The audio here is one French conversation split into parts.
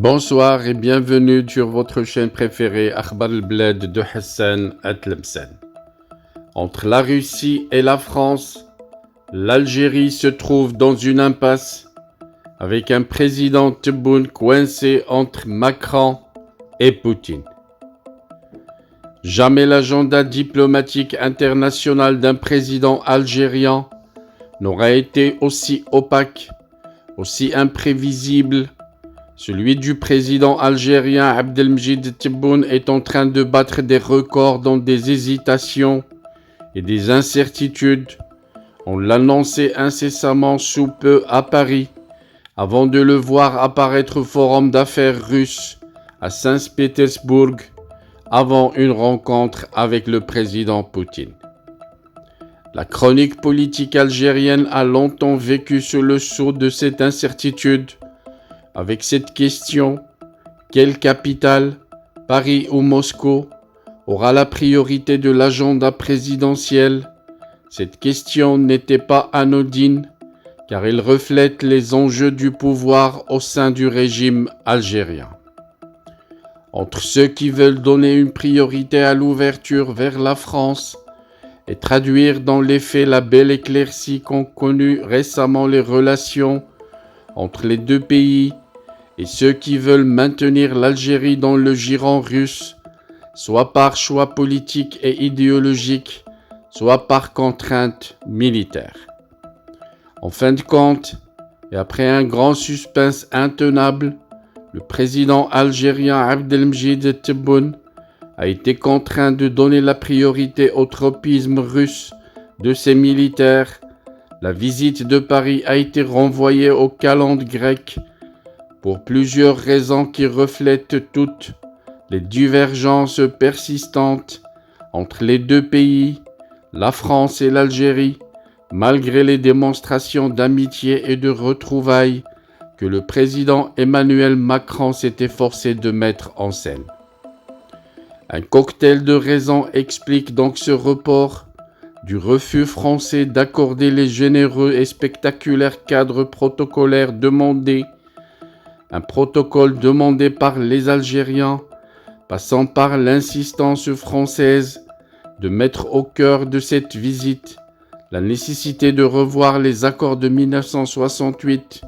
Bonsoir et bienvenue sur votre chaîne préférée Akhbar al-Bled de Hassan Atlemsen. Entre la Russie et la France, l'Algérie se trouve dans une impasse avec un président Tebboune coincé entre Macron et Poutine. Jamais l'agenda diplomatique international d'un président algérien n'aura été aussi opaque, aussi imprévisible. Celui du président algérien Abdelmjid Tebboune est en train de battre des records dans des hésitations et des incertitudes. On l'annonçait incessamment sous peu à Paris, avant de le voir apparaître au Forum d'affaires russe à Saint-Pétersbourg, avant une rencontre avec le président Poutine. La chronique politique algérienne a longtemps vécu sous le sceau de cette incertitude, avec cette question: quelle capitale, Paris ou Moscou, aura la priorité de l'agenda présidentiel? Cette question n'était pas anodine, car elle reflète les enjeux du pouvoir au sein du régime algérien. Entre ceux qui veulent donner une priorité à l'ouverture vers la France et traduire dans les faits la belle éclaircie qu'ont connue récemment les relations entre les deux pays, et ceux qui veulent maintenir l'Algérie dans le giron russe, soit par choix politique et idéologique, soit par contrainte militaire. En fin de compte, et après un grand suspense intenable, le président algérien Abdelmjid Tebboune a été contraint de donner la priorité au tropisme russe de ses militaires. La visite de Paris a été renvoyée aux calendes grecques pour plusieurs raisons qui reflètent toutes les divergences persistantes entre les deux pays, la France et l'Algérie, malgré les démonstrations d'amitié et de retrouvailles que le président Emmanuel Macron s'est efforcé de mettre en scène. Un cocktail de raisons explique donc ce report, du refus français d'accorder les généreux et spectaculaires cadres protocolaires demandés, un protocole demandé par les Algériens, passant par l'insistance française de mettre au cœur de cette visite la nécessité de revoir les accords de 1968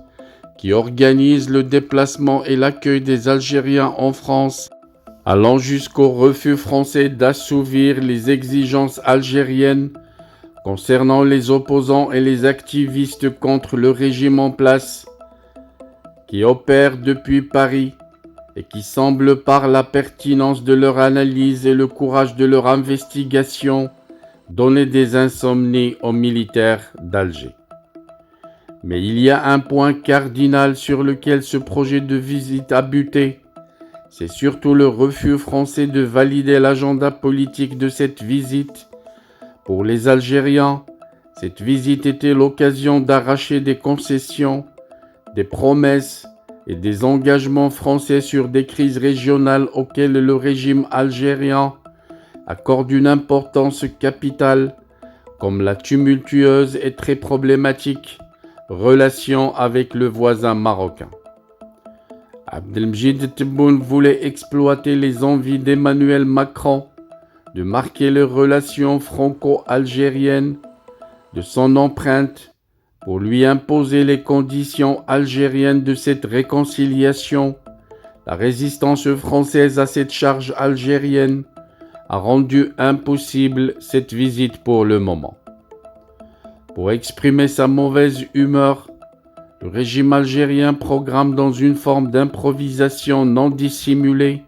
qui organisent le déplacement et l'accueil des Algériens en France, allant jusqu'au refus français d'assouvir les exigences algériennes concernant les opposants et les activistes contre le régime en place, qui opèrent depuis Paris et qui semblent, par la pertinence de leur analyse et le courage de leur investigation, donner des insomnies aux militaires d'Alger. Mais il y a un point cardinal sur lequel ce projet de visite a buté. C'est surtout le refus français de valider l'agenda politique de cette visite. Pour les Algériens, cette visite était l'occasion d'arracher des concessions, des promesses et des engagements français sur des crises régionales auxquelles le régime algérien accorde une importance capitale, comme la tumultueuse et très problématique relation avec le voisin marocain. Abdelmjid Tebboune voulait exploiter les envies d'Emmanuel Macron de marquer les relations franco-algériennes de son empreinte pour lui imposer les conditions algériennes de cette réconciliation. La résistance française à cette charge algérienne a rendu impossible cette visite pour le moment. Pour exprimer sa mauvaise humeur, le régime algérien programme dans une forme d'improvisation non dissimulée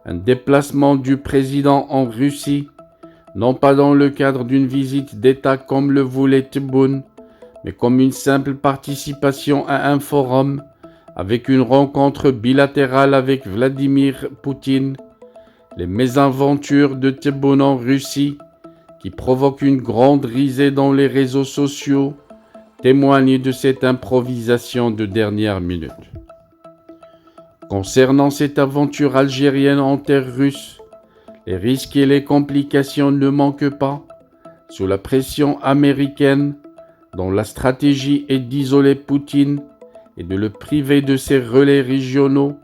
un déplacement du président en Russie, non pas dans le cadre d'une visite d'État comme le voulait Tebboune, mais comme une simple participation à un forum avec une rencontre bilatérale avec Vladimir Poutine. Les mésaventures de Tebboune en Russie, qui provoquent une grande risée dans les réseaux sociaux, témoignent de cette improvisation de dernière minute. Concernant cette aventure algérienne en terre russe, les risques et les complications ne manquent pas. Sous la pression américaine, dont la stratégie est d'isoler Poutine et de le priver de ses relais régionaux,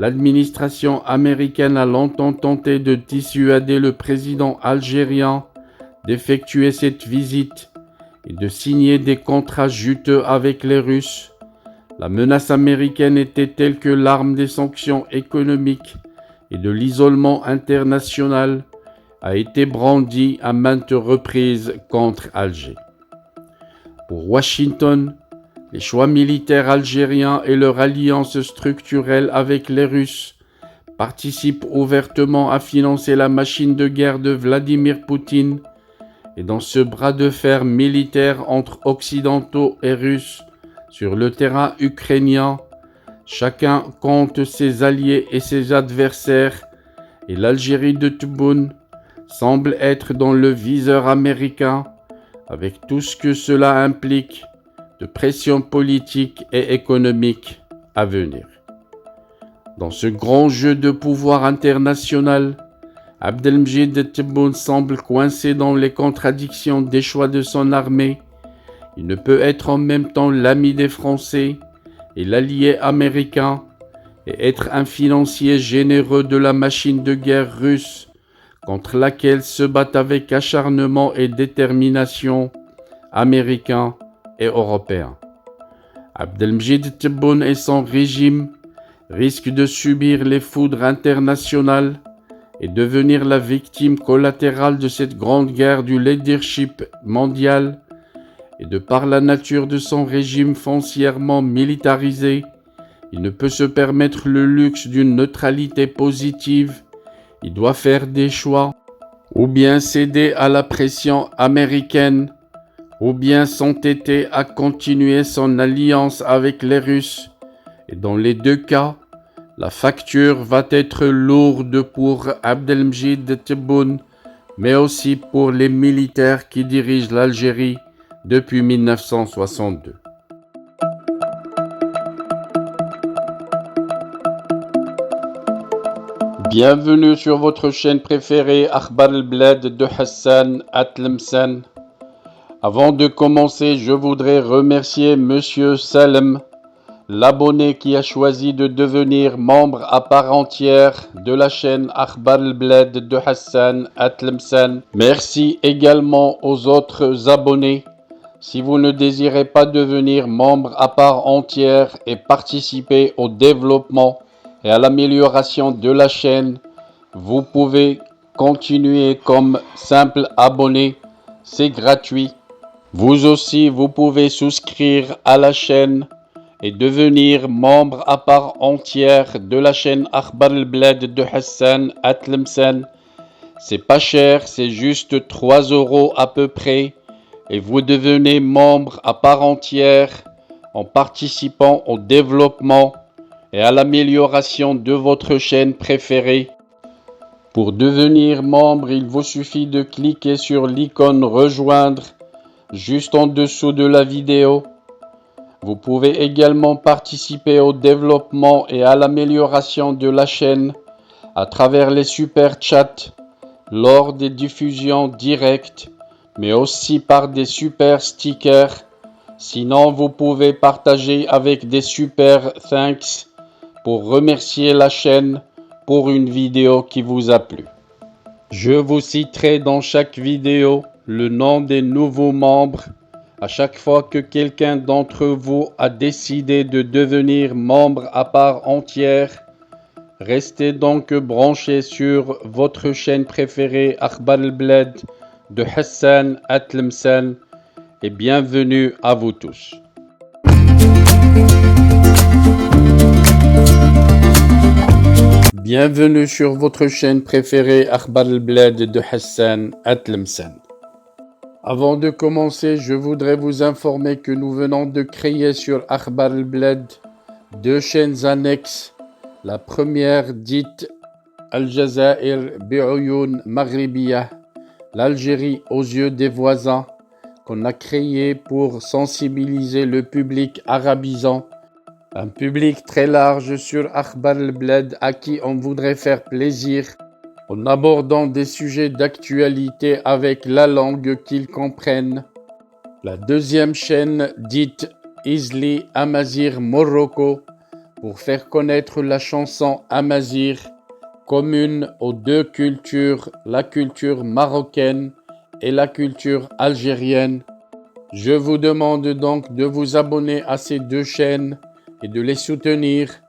l'administration américaine a longtemps tenté de dissuader le président algérien d'effectuer cette visite et de signer des contrats juteux avec les Russes. La menace américaine était telle que l'arme des sanctions économiques et de l'isolement international a été brandie à maintes reprises contre Alger. Pour Washington, les choix militaires algériens et leur alliance structurelle avec les Russes participent ouvertement à financer la machine de guerre de Vladimir Poutine, et dans ce bras de fer militaire entre Occidentaux et Russes sur le terrain ukrainien, chacun compte ses alliés et ses adversaires, et l'Algérie de Tebboune semble être dans le viseur américain, avec tout ce que cela implique de pression politique et économique à venir. Dans ce grand jeu de pouvoir international, Abdelmjid Tebboune semble coincé dans les contradictions des choix de son armée. Il ne peut être en même temps l'ami des Français et l'allié américain et être un financier généreux de la machine de guerre russe contre laquelle se battent avec acharnement et détermination Américains et Européens. Abdelmjid Tebboune et son régime risquent de subir les foudres internationales et devenir la victime collatérale de cette grande guerre du leadership mondial, et de par la nature de son régime foncièrement militarisé, il ne peut se permettre le luxe d'une neutralité positive. Il doit faire des choix, ou bien céder à la pression américaine, ou bien s'entêter à continuer son alliance avec les Russes. Et dans les deux cas, la facture va être lourde pour Abdelmjid Tebboune, mais aussi pour les militaires qui dirigent l'Algérie depuis 1962. Bienvenue sur votre chaîne préférée Akhbar al-Bled de Hassan Atlemsen. Avant de commencer, je voudrais remercier Monsieur Salem, l'abonné qui a choisi de devenir membre à part entière de la chaîne Akhbar al-Bled de Hassan Atlemsen. Merci également aux autres abonnés. Si vous ne désirez pas devenir membre à part entière et participer au développement et à l'amélioration de la chaîne, vous pouvez continuer comme simple abonné, c'est gratuit. Vous aussi, vous pouvez souscrire à la chaîne et devenir membre à part entière de la chaîne Akhbar al-Bled de Hassan Atlemsen. C'est pas cher, c'est juste 3 € à peu près, et vous devenez membre à part entière en participant au développement et à l'amélioration de votre chaîne préférée. Pour devenir membre, il vous suffit de cliquer sur l'icône rejoindre juste en dessous de la vidéo. Vous pouvez également participer au développement et à l'amélioration de la chaîne à travers les super chats lors des diffusions directes, mais aussi par des super stickers. Sinon, vous pouvez partager avec des super thanks pour remercier la chaîne pour une vidéo qui vous a plu. Je vous citerai dans chaque vidéo le nom des nouveaux membres à chaque fois que quelqu'un d'entre vous a décidé de devenir membre à part entière. Restez donc branchés sur votre chaîne préférée Akhbar al-Bled de Hassan Atlemsen et bienvenue à vous tous. Bienvenue sur votre chaîne préférée Akhbar al-Bled de Hassan Atlemsen. Avant de commencer, je voudrais vous informer que nous venons de créer sur Akhbar al-Bled 2 chaînes annexes. La première dite Al-Jazair Bi'Oyoun Maghribiyah, l'Algérie aux yeux des voisins, qu'on a créée pour sensibiliser le public arabisant, un public très large sur Akhbar al-Bled à qui on voudrait faire plaisir en abordant des sujets d'actualité avec la langue qu'ils comprennent. La deuxième chaîne dite Izli Amazir Morocco pour faire connaître la chanson amazigh, commune aux deux cultures, la culture marocaine et la culture algérienne. Je vous demande donc de vous abonner à ces deux chaînes et de les soutenir.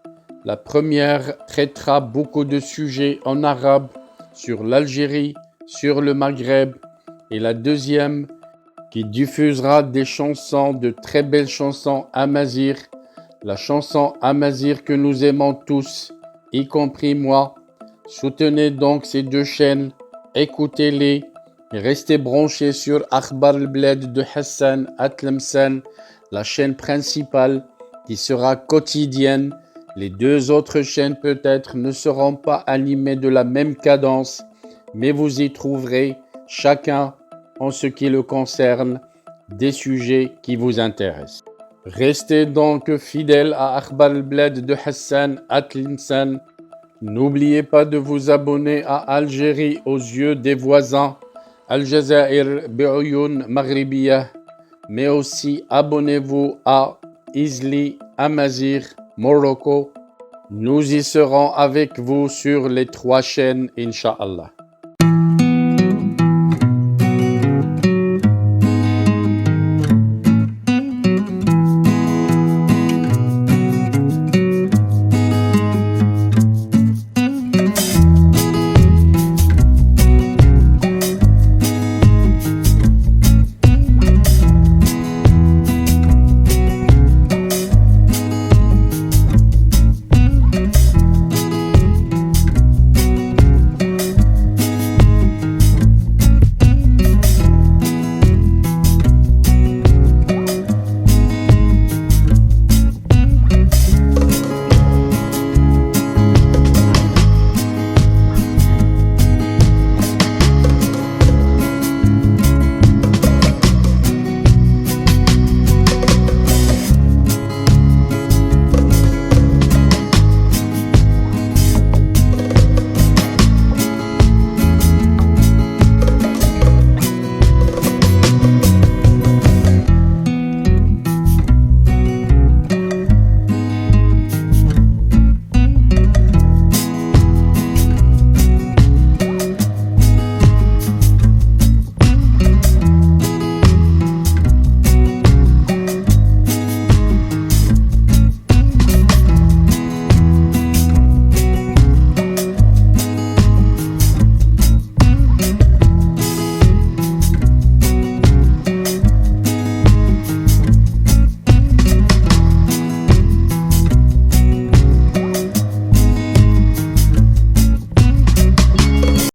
La première traitera beaucoup de sujets en arabe sur l'Algérie, sur le Maghreb, et la deuxième qui diffusera des chansons, de très belles chansons amazigh, la chanson amazigh que nous aimons tous, y compris moi. Soutenez donc ces deux chaînes, écoutez-les, et restez branchés sur Akhbar al-Bled de Hassan Atlemsan, la chaîne principale qui sera quotidienne. Les deux autres chaînes peut-être ne seront pas animées de la même cadence, mais vous y trouverez chacun, en ce qui le concerne, des sujets qui vous intéressent. Restez donc fidèles à Akhbar al-Bled de Hassan Atlemsan. N'oubliez pas de vous abonner à Algérie aux yeux des voisins, Al-Jazair bi'Oyoun Maghribiyah, mais aussi abonnez-vous à Izli Amazigh Morocco. Nous y serons avec vous sur les trois chaînes, Inch'Allah.